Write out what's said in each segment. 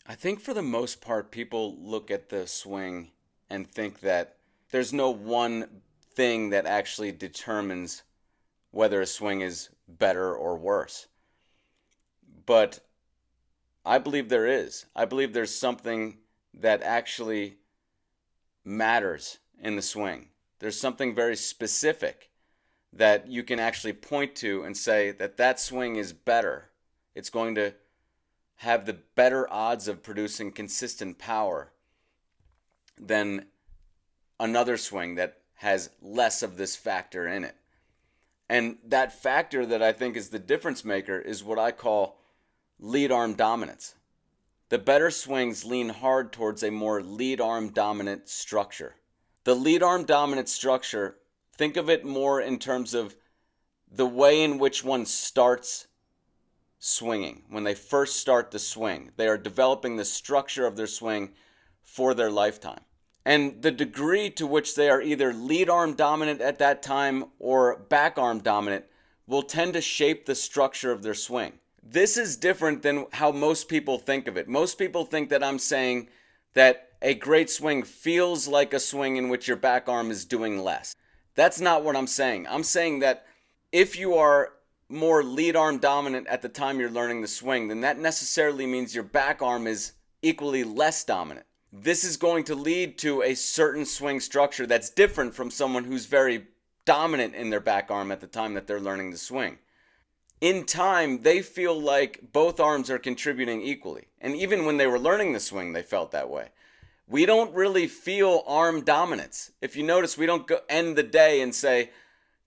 I think for the most part, people look at the swing and think that there's no one thing that actually determines whether a swing is better or worse. But I believe there is. I believe there's something that actually matters in the swing. There's something very specific that you can actually point to and say that that swing is better. It's going to have the better odds of producing consistent power than another swing that has less of this factor in it. And that factor that I think is the difference maker is what I call lead arm dominance. The better swings lean hard towards a more lead arm dominant structure. The lead arm dominant structure, think of it more in terms of the way in which one starts swinging. When they first start the swing, they are developing the structure of their swing for their lifetime. And the degree to which they are either lead arm dominant at that time or back arm dominant will tend to shape the structure of their swing. This is different than how most people think of it. Most people think that I'm saying that a great swing feels like a swing in which your back arm is doing less. That's not what I'm saying. I'm saying that if you are more lead arm dominant at the time you're learning the swing, then that necessarily means your back arm is equally less dominant. This is going to lead to a certain swing structure that's different from someone who's very dominant in their back arm at the time that they're learning the swing. In time, they feel like both arms are contributing equally. And even when they were learning the swing, they felt that way. We don't really feel arm dominance. If you notice, we don't end the day and say,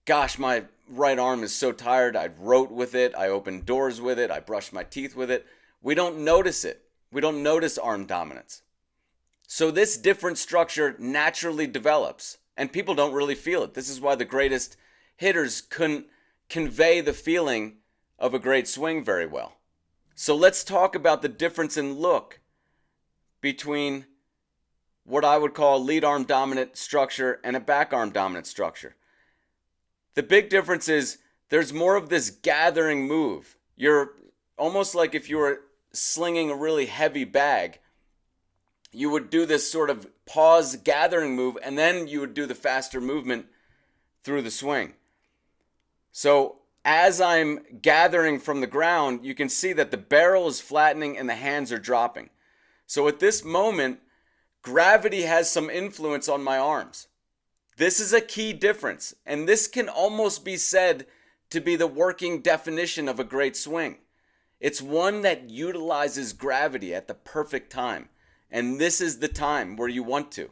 gosh, my right arm is so tired. I wrote with it. I opened doors with it. I brushed my teeth with it. We don't notice it. We don't notice arm dominance. So this different structure naturally develops, and people don't really feel it. This is why the greatest hitters couldn't convey the feeling of a great swing very well. So let's talk about the difference in look between what I would call a lead arm dominant structure and a back arm dominant structure. The big difference is there's more of this gathering move. You're almost like if you were slinging a really heavy bag, you would do this sort of pause gathering move, and then you would do the faster movement through the swing. So as I'm gathering from the ground, you can see that the barrel is flattening and the hands are dropping. So at this moment, gravity has some influence on my arms. This is a key difference, and this can almost be said to be the working definition of a great swing. It's one that utilizes gravity at the perfect time, and this is the time where you want to.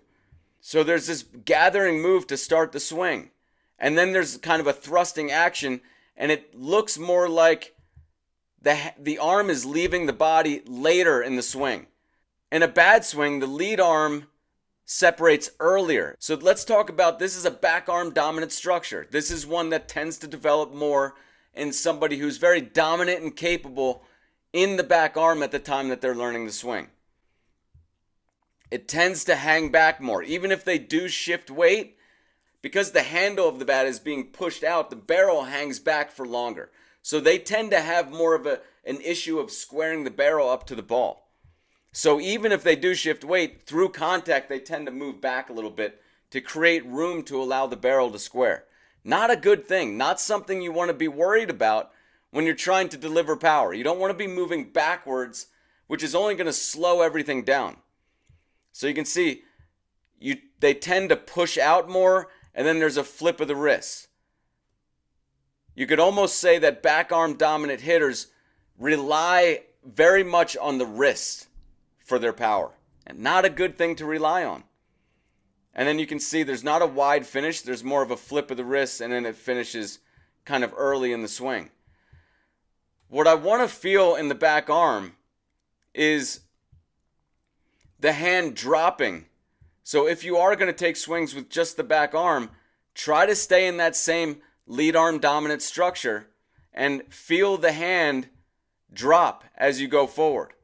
So there's this gathering move to start the swing, and then there's kind of a thrusting action, and it looks more like the arm is leaving the body later in the swing. In a bad swing, the lead arm separates earlier. So let's talk about, this is a back arm dominant structure. This is one that tends to develop more in somebody who's very dominant and capable in the back arm at the time that they're learning the swing. It tends to hang back more. Even if they do shift weight, because the handle of the bat is being pushed out, the barrel hangs back for longer. So they tend to have more of an issue of squaring the barrel up to the ball. So even if they do shift weight, through contact, they tend to move back a little bit to create room to allow the barrel to square. Not a good thing. Not something you want to be worried about when you're trying to deliver power. You don't want to be moving backwards, which is only going to slow everything down. So you can see they tend to push out more, and then there's a flip of the wrist. You could almost say that back arm dominant hitters rely very much on the wrist for their power, and not a good thing to rely on. And then you can see there's not a wide finish. There's more of a flip of the wrist, and then it finishes kind of early in the swing. What I want to feel in the back arm is the hand dropping. So if you are going to take swings with just the back arm, try to stay in that same lead arm dominant structure and feel the hand drop as you go forward.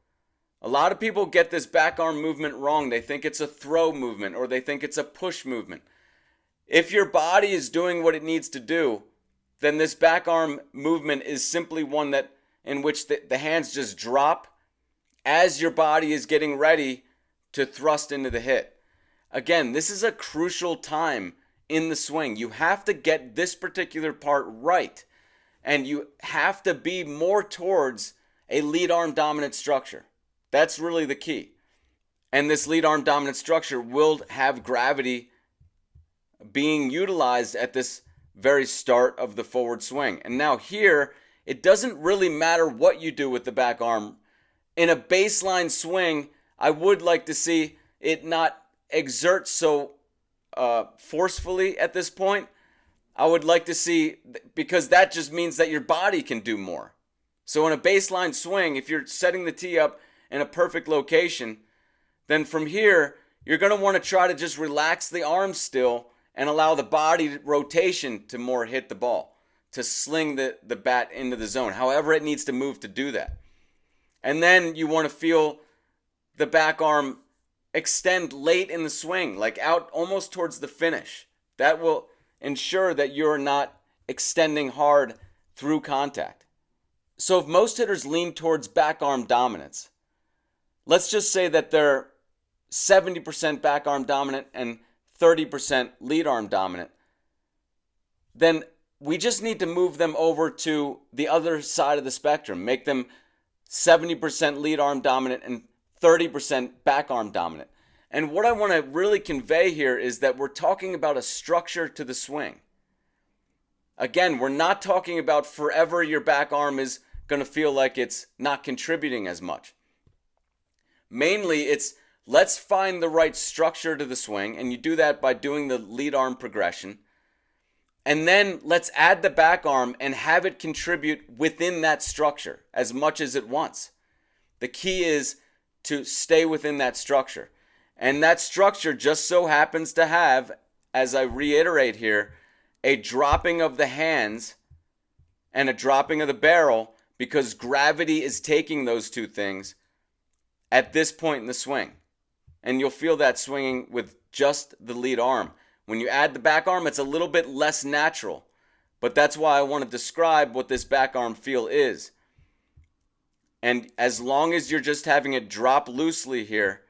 A lot of people get this back arm movement wrong. They think it's a throw movement, or they think it's a push movement. If your body is doing what it needs to do, then this back arm movement is simply one that in which the hands just drop as your body is getting ready to thrust into the hit. Again, this is a crucial time in the swing. You have to get this particular part right, and you have to be more towards a lead arm dominant structure. That's really the key. And this lead arm dominant structure will have gravity being utilized at this very start of the forward swing. And now here, it doesn't really matter what you do with the back arm. In a baseline swing, I would like to see it not exert so forcefully at this point. I would like to see, because that just means that your body can do more. So in a baseline swing, if you're setting the tee up in a perfect location, then from here, you're going to want to try to just relax the arms still and allow the body rotation to more hit the ball, to sling the bat into the zone, however it needs to move to do that. And then you want to feel the back arm extend late in the swing, like out almost towards the finish. That will ensure that you're not extending hard through contact. So if most hitters lean towards back arm dominance, let's just say that they're 70% back arm dominant and 30% lead arm dominant, then we just need to move them over to the other side of the spectrum, make them 70% lead arm dominant and 30% back arm dominant. And what I want to really convey here is that we're talking about a structure to the swing. Again, we're not talking about forever your back arm is going to feel like it's not contributing as much. Mainly, it's let's find the right structure to the swing, and you do that by doing the lead arm progression. And then let's add the back arm and have it contribute within that structure as much as it wants. The key is to stay within that structure. And that structure just so happens to have, as I reiterate here, a dropping of the hands and a dropping of the barrel, because gravity is taking those two things at this point in the swing. And you'll feel that swinging with just the lead arm. When you add the back arm, it's a little bit less natural. But that's why I want to describe what this back arm feel is. And as long as you're just having it drop loosely here,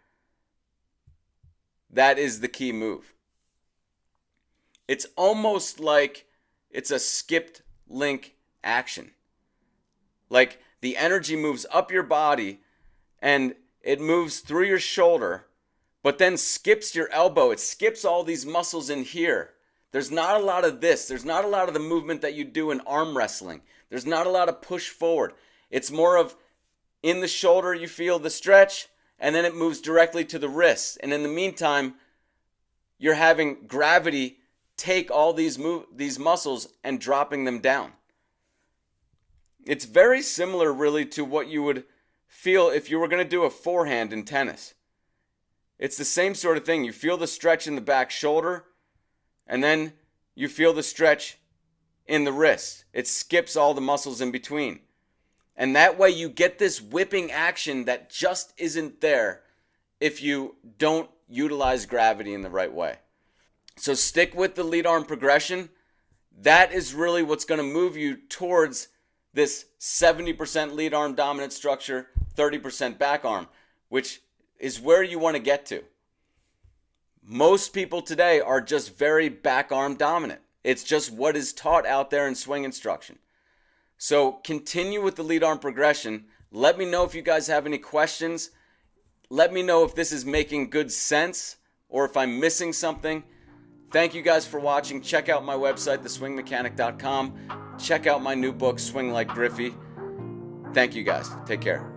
that is the key move. It's almost like it's a skipped link action. Like the energy moves up your body and it moves through your shoulder, but then skips your elbow. It skips all these muscles in here. There's not a lot of this. There's not a lot of the movement that you do in arm wrestling. There's not a lot of push forward. It's more of in the shoulder you feel the stretch, and then it moves directly to the wrist. And in the meantime, you're having gravity take all these muscles and dropping them down. It's very similar really to what you would feel if you were going to do a forehand in tennis. It's the same sort of thing. You feel the stretch in the back shoulder, and then you feel the stretch in the wrist. It skips all the muscles in between. And that way you get this whipping action that just isn't there if you don't utilize gravity in the right way. So stick with the lead arm progression. That is really what's going to move you towards this 70% lead arm dominant structure, 30% back arm, which is where you want to get to. Most people today are just very back arm dominant. It's just what is taught out there in swing instruction. So continue with the lead arm progression. Let me know if you guys have any questions. Let me know if this is making good sense or if I'm missing something. Thank you guys for watching. Check out my website, theswingmechanic.com. Check out my new book, Swing Like Griffey. Thank you guys. Take care.